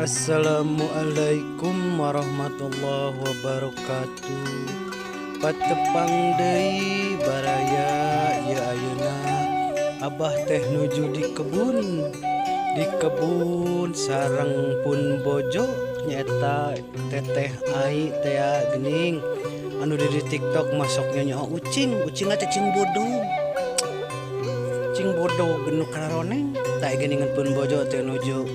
Assalamualaikum warahmatullahi wabarakatuh. Patepang deui baraya ya ayeuna Abah teh nuju di kebun sareng pun bojo nyata teteh ai teh gening anu di TikTok masuknya nyaho ucing teh cing bodoh genu kararoneng tak geningan pun bojo teh nuju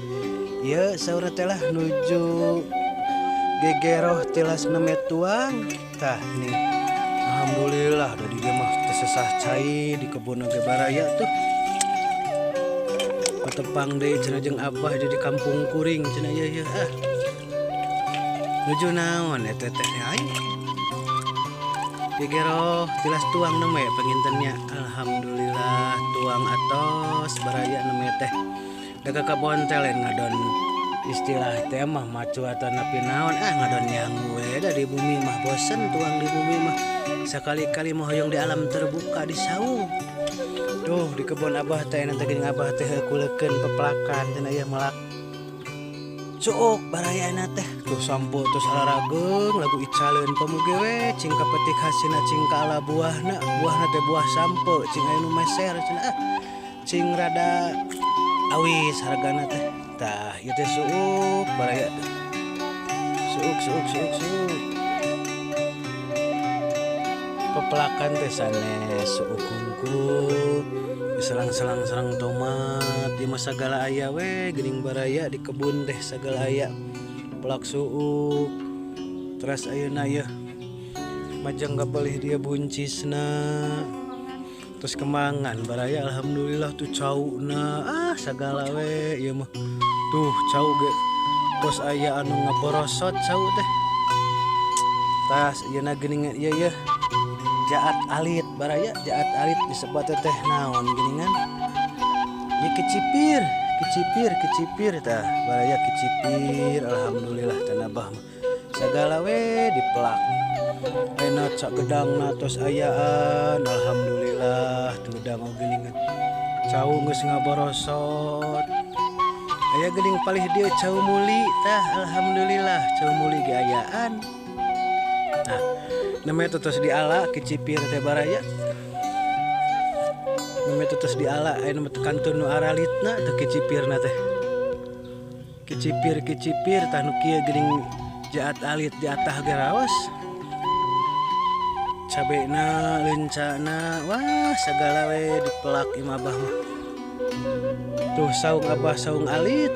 ya saura telah nuju gegeroh tilas nemet tuang tah nih alhamdulillah dari dia mah tersesah cai di kebun ge baraya tuh patepang deui cenah jeung Abah di kampung kuring cenah ya nuju naon eta teh ai gegeroh tilas tuang neme pengintennya alhamdulillah tuang atos baraya neme teh daga kabontelen ngadon istilah teh mah macu atau napi naon ngadon nyanggu we da di bumi mah bosen tuang di bumi mah sekali-kali mah hoyong di alam terbuka di saung tuh di kebun Abah teh nanti geuning Abah teh kuleukeun peplakan cenah aya melak cuuk barayana teh tuh sampo tuh salarageng lagu icaleun pamuge we cing kapetik hasina cing kaala buahna teh buah sampo cing aya nu meser cenah cing rada awis hargana teh tah ieu teh suuk baraya teh suuk pepelakan teh sanes suuk hungkul diselang-selang sareng tomat di mah sagala aya we geuning baraya di kebun teh sagala aya pelak suuk teras ayeuna yeuh majang gabelih dia buncisna terus kemangan baraya alhamdulillah tuh cauna sagala we ieu mah tuh cau ge tos aya anu ngaborosot cau teh tas ayeuna geuningan ieu jaat alit baraya jaat alit disebut teh naon geuningan ieu kecipir tah baraya kecipir alhamdulillah tanabah mah sagala we dipelak enak cak gedangna tos ayaan alhamdulillah tuh gedang geuningan cau geus ngaborosot aya geuning palih dieu cau muli tah alhamdulillah cau muli ge ayaan nah namanya tutus diala kecipir teh baraya namanya tutus diala aya nu kantun nu aralitna teh kecipirna teh kecipir tah nu kieu geuning jaat alit di atah ge raos cabena lencana wah sagala we dipelak imah Abah mah tuh saung Abah saung alit